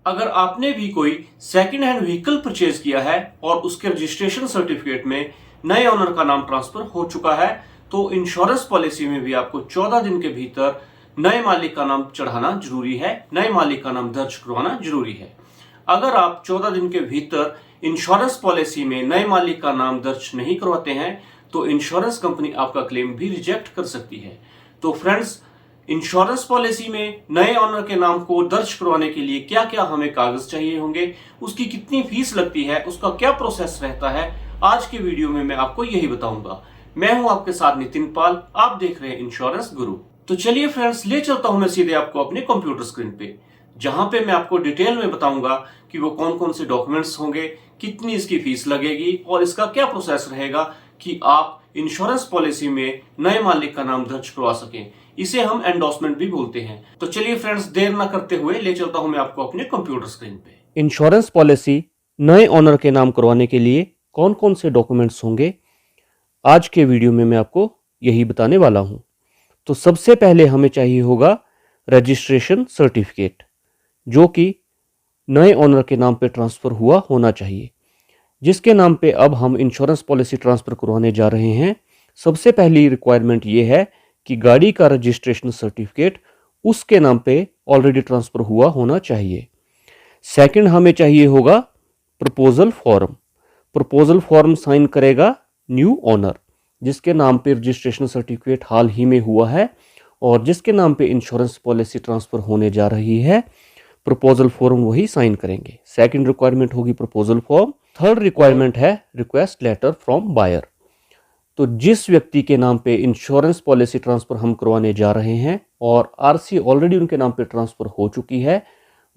अगर आपने भी कोई सेकंड हैंड व्हीकल परचेज किया है और उसके रजिस्ट्रेशन सर्टिफिकेट में नए ओनर का नाम ट्रांसफर हो चुका है तो इंश्योरेंस पॉलिसी में भी आपको 14 दिन के भीतर नए मालिक का नाम चढ़ाना जरूरी है, नए मालिक का नाम दर्ज करवाना जरूरी है। अगर आप 14 दिन के भीतर इंश्योरेंस पॉलिसी में नए मालिक का नाम दर्ज नहीं करवाते हैं तो इंश्योरेंस कंपनी आपका क्लेम भी रिजेक्ट कर सकती है। तो फ्रेंड्स, इंश्योरेंस पॉलिसी में नए ऑनर के नाम को दर्ज करवाने के लिए क्या क्या हमें कागज चाहिए होंगे, उसकी कितनी फीस लगती है, उसका क्या प्रोसेस रहता है, आज के वीडियो में मैं आपको यही बताऊंगा। मैं हूं आपके साथ नितिन पाल, आप देख रहे हैं इंश्योरेंस गुरु। तो चलिए फ्रेंड्स, ले चलता हूं मैं सीधे आपको अपने कंप्यूटर स्क्रीन पे, जहां पे मैं आपको डिटेल में बताऊंगा कि वो कौन कौन से डॉक्यूमेंट्स होंगे, कितनी इसकी फीस लगेगी और इसका क्या प्रोसेस रहेगा कि आप इंश्योरेंस पॉलिसी में नए मालिक का नाम दर्ज करवा सकें। इसे हम एंडोर्समेंट भी बोलते हैं। तो चलिए फ्रेंड्स, देर ना करते हुए ले चलता हूं मैं आपको अपने कंप्यूटर स्क्रीन पे। इंश्योरेंस पॉलिसी नए ओनर के नाम करवाने के लिए कौन कौन से डॉक्यूमेंट्स होंगे, आज के वीडियो में मैं आपको यही बताने वाला हूं। तो सबसे पहले हमें चाहिए होगा रजिस्ट्रेशन सर्टिफिकेट, जो कि नए ओनर के नाम पे ट्रांसफ़र हुआ होना चाहिए, जिसके नाम पे अब हम इंश्योरेंस पॉलिसी ट्रांसफ़र करवाने जा रहे हैं। सबसे पहली रिक्वायरमेंट ये है कि गाड़ी का रजिस्ट्रेशन सर्टिफिकेट उसके नाम पे ऑलरेडी ट्रांसफ़र हुआ होना चाहिए। सेकंड, हमें चाहिए होगा proposal form. Proposal form sign करेगा न्यू ओनर, जिसके नाम पे रजिस्ट्रेशन सर्टिफिकेट हाल ही में हुआ है और जिसके नाम पे इंश्योरेंस पॉलिसी ट्रांसफ़र होने जा रही है। प्रपोजल फॉर्म वही साइन करेंगे। सेकंड रिक्वायरमेंट होगी प्रपोजल फॉर्म। थर्ड रिक्वायरमेंट है रिक्वेस्ट लेटर फ्रॉम बायर। तो जिस व्यक्ति के नाम पे इंश्योरेंस पॉलिसी ट्रांसफ़र हम करवाने जा रहे हैं और आरसी ऑलरेडी उनके नाम पे ट्रांसफ़र हो चुकी है,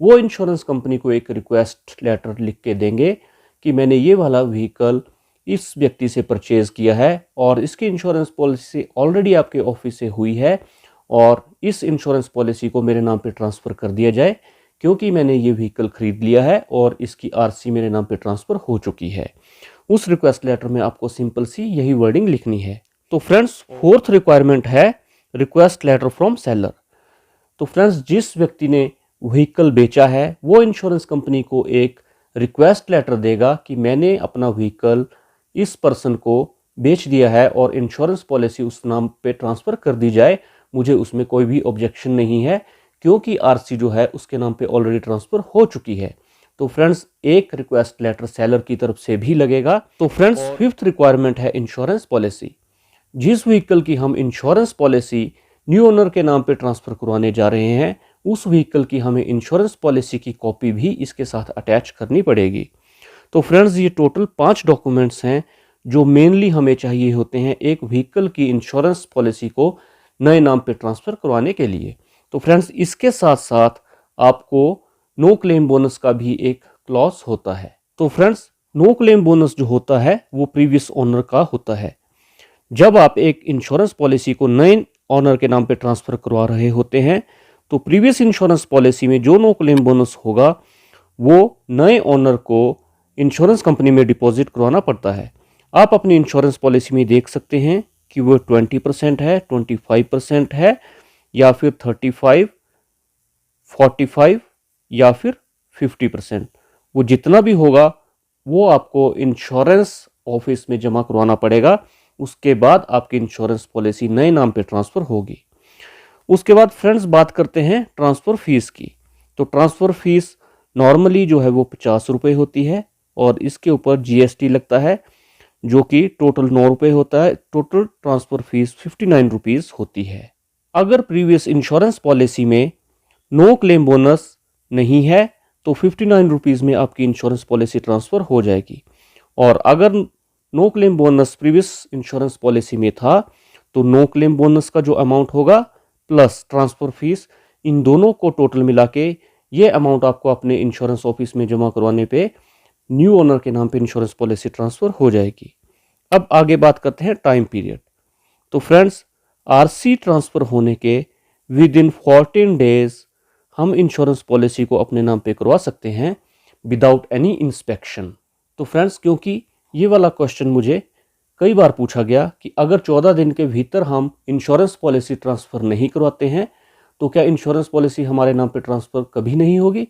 वो इंश्योरेंस कंपनी को एक रिक्वेस्ट लेटर लिख के देंगे कि मैंने ये वाला व्हीकल इस व्यक्ति से परचेज़ किया है और इसकी इंश्योरेंस पॉलिसी ऑलरेडी आपके ऑफिस से हुई है और इस इंश्योरेंस पॉलिसी को मेरे नाम पे ट्रांसफ़र कर दिया जाए, क्योंकि मैंने ये व्हीकल ख़रीद लिया है और इसकी आरसी मेरे नाम पे ट्रांसफ़र हो चुकी है। उस रिक्वेस्ट लेटर में आपको सिंपल सी यही वर्डिंग लिखनी है। तो फ्रेंड्स, फोर्थ रिक्वायरमेंट है रिक्वेस्ट लेटर फ्रॉम सेलर। तो फ्रेंड्स, जिस व्यक्ति ने व्हीकल बेचा है वो इंश्योरेंस कंपनी को एक रिक्वेस्ट लेटर देगा कि मैंने अपना व्हीकल इस पर्सन को बेच दिया है और इंश्योरेंस पॉलिसी उस नाम पे ट्रांसफ़र कर दी जाए। मुझे उसमें कोई भी ऑब्जेक्शन नहीं है, क्योंकि आरसी जो है उसके नाम पे ऑलरेडी ट्रांसफ़र हो चुकी है। तो फ्रेंड्स, एक रिक्वेस्ट लेटर सेलर की तरफ से भी लगेगा। तो फ्रेंड्स, फिफ्थ रिक्वायरमेंट है इंश्योरेंस पॉलिसी। जिस व्हीकल की हम इंश्योरेंस पॉलिसी न्यू ओनर के नाम पे ट्रांसफ़र करवाने जा रहे हैं, उस व्हीकल की हमें इंश्योरेंस पॉलिसी की कॉपी भी इसके साथ अटैच करनी पड़ेगी। तो फ्रेंड्स, ये टोटल 5 डॉक्यूमेंट्स हैं जो मेनली हमें चाहिए होते हैं एक व्हीकल की इंश्योरेंस पॉलिसी को नए नाम पे ट्रांसफ़र करवाने के लिए। तो फ्रेंड्स, इसके साथ साथ आपको नो क्लेम बोनस का भी एक क्लॉज होता है। तो फ्रेंड्स, नो क्लेम बोनस जो होता है वो प्रीवियस ओनर का होता है। जब आप एक इंश्योरेंस पॉलिसी को नए ओनर के नाम पे ट्रांसफ़र करवा रहे होते हैं तो प्रीवियस इंश्योरेंस पॉलिसी में जो नो क्लेम बोनस होगा वो नए ओनर को इंश्योरेंस कंपनी में डिपॉजिट करवाना पड़ता है। आप अपनी इंश्योरेंस पॉलिसी में देख सकते हैं कि वो 20% है, 25% है, या फिर 35, 45 या फिर 50%। वो जितना भी होगा वो आपको इंश्योरेंस ऑफिस में जमा करवाना पड़ेगा। उसके बाद आपकी इंश्योरेंस पॉलिसी नए नाम पे ट्रांसफ़र होगी। उसके बाद फ्रेंड्स, बात करते हैं ट्रांसफ़र फीस की। तो ट्रांसफ़र फीस नॉर्मली जो है वो 50 रुपये होती है और इसके ऊपर जीएसटी लगता है, जो कि टोटल 9 रुपये होता है। टोटल ट्रांसफ़र फीस 59 रुपीज़ होती है। अगर प्रीवियस इंश्योरेंस पॉलिसी में नो क्लेम बोनस नहीं है तो 59 रुपीज़ में आपकी इंश्योरेंस पॉलिसी ट्रांसफ़र हो जाएगी। और अगर no claim bonus previous insurance policy में था तो नो क्लेम बोनस का जो अमाउंट होगा प्लस ट्रांसफ़र फीस, इन दोनों को टोटल मिला के ये अमाउंट आपको अपने इंश्योरेंस ऑफिस में जमा करवाने पे न्यू ओनर के नाम पे इंश्योरेंस पॉलिसी ट्रांसफ़र हो जाएगी। अब आगे बात करते हैं टाइम पीरियड। तो फ्रेंड्स, आरसी ट्रांसफ़र होने के विद इन 14 डेज हम इंश्योरेंस पॉलिसी को अपने नाम पे करवा सकते हैं विदाउट एनी इंस्पेक्शन। तो फ्रेंड्स, क्योंकि ये वाला क्वेश्चन मुझे कई बार पूछा गया कि अगर 14 दिन के भीतर हम इंश्योरेंस पॉलिसी ट्रांसफ़र नहीं करवाते हैं तो क्या इंश्योरेंस पॉलिसी हमारे नाम पे ट्रांसफ़र कभी नहीं होगी।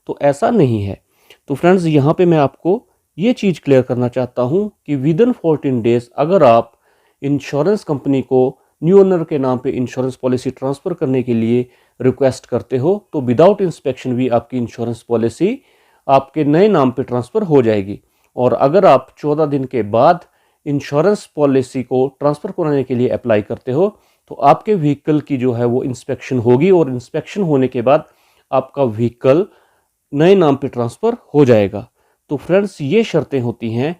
तो ऐसा नहीं है। तो फ्रेंड्स, यहाँ पे मैं आपको ये चीज़ क्लियर करना चाहता हूँ कि विद इन 14 डेज अगर आप इंश्योरेंस कंपनी को न्यू ओनर के नाम पे इंश्योरेंस पॉलिसी ट्रांसफ़र करने के लिए रिक्वेस्ट करते हो तो विदाउट इंस्पेक्शन भी आपकी इंश्योरेंस पॉलिसी आपके नए नाम पे ट्रांसफ़र हो जाएगी। और अगर आप 14 दिन के बाद इंश्योरेंस पॉलिसी को ट्रांसफ़र कराने के लिए अप्लाई करते हो तो आपके व्हीकल की जो है वो इंस्पेक्शन होगी और इंस्पेक्शन होने के बाद आपका व्हीकल नए नाम पे ट्रांसफ़र हो जाएगा। तो फ्रेंड्स, ये शर्तें होती हैं,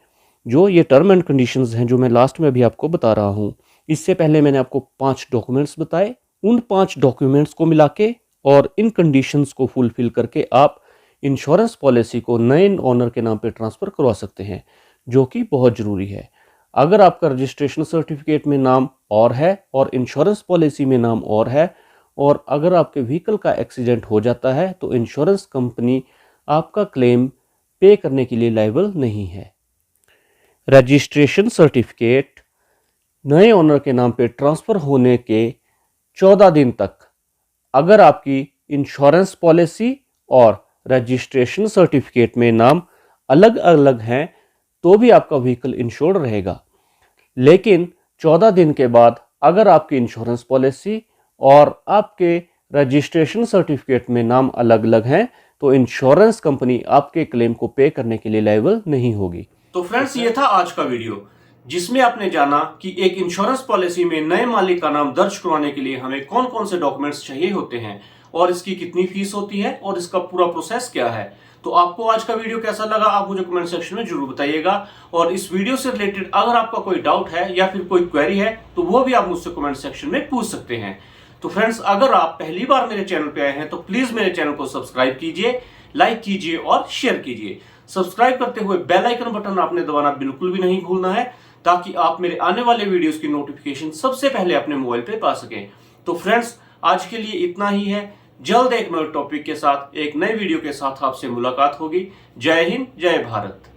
जो ये टर्म एंड कंडीशंस हैं जो मैं लास्ट में अभी आपको बता रहा हूँ। इससे पहले मैंने आपको 5 डॉक्यूमेंट्स बताए। उन 5 डॉक्यूमेंट्स को मिला के और इन कंडीशंस को फुलफिल करके आप इंश्योरेंस पॉलिसी को नए ओनर के नाम पे ट्रांसफ़र करवा सकते हैं, जो कि बहुत ज़रूरी है। अगर आपका रजिस्ट्रेशन सर्टिफिकेट में नाम और है और इंश्योरेंस पॉलिसी में नाम और है, और अगर आपके व्हीकल का एक्सीडेंट हो जाता है तो इंश्योरेंस कंपनी आपका क्लेम पे करने के लिए लायबल नहीं है। रजिस्ट्रेशन सर्टिफिकेट नए ओनर के नाम पे ट्रांसफ़र होने के 14 दिन तक अगर आपकी इंश्योरेंस पॉलिसी और रजिस्ट्रेशन सर्टिफिकेट में नाम अलग अलग हैं तो भी आपका व्हीकल इंश्योर्ड रहेगा। लेकिन 14 दिन के बाद अगर आपकी इंश्योरेंस पॉलिसी और आपके रजिस्ट्रेशन सर्टिफिकेट में नाम अलग अलग हैं तो इंश्योरेंस कंपनी आपके क्लेम को पे करने के लिए लायबल नहीं होगी। तो फ्रेंड्स, ये था आज का वीडियो जिसमें आपने जाना कि एक इंश्योरेंस पॉलिसी में नए मालिक का नाम दर्ज करवाने के लिए हमें कौन कौन से डॉक्यूमेंट्स चाहिए होते हैं और इसकी कितनी फीस होती है और इसका पूरा प्रोसेस क्या है। तो आपको आज का वीडियो कैसा लगा आप मुझे कमेंट सेक्शन में जरूर बताइएगा। और इस वीडियो से रिलेटेड अगर आपका कोई डाउट है या फिर कोई क्वेरी है तो वो भी आप मुझसे कमेंट सेक्शन में पूछ सकते हैं। तो फ्रेंड्स, अगर आप पहली बार मेरे चैनल पे आए हैं तो प्लीज मेरे चैनल को सब्सक्राइब कीजिए, लाइक कीजिए और शेयर कीजिए। सब्सक्राइब करते हुए बेल आइकन बटन आपने दबाना बिल्कुल भी नहीं भूलना है ताकि आप मेरे आने वाले वीडियोस की नोटिफिकेशन सबसे पहले अपने मोबाइल पे पा सकें। तो फ्रेंड्स, आज के लिए इतना ही है। जल्द एक नए टॉपिक के साथ एक नए वीडियो के साथ आपसे मुलाकात होगी। जय हिंद, जय भारत।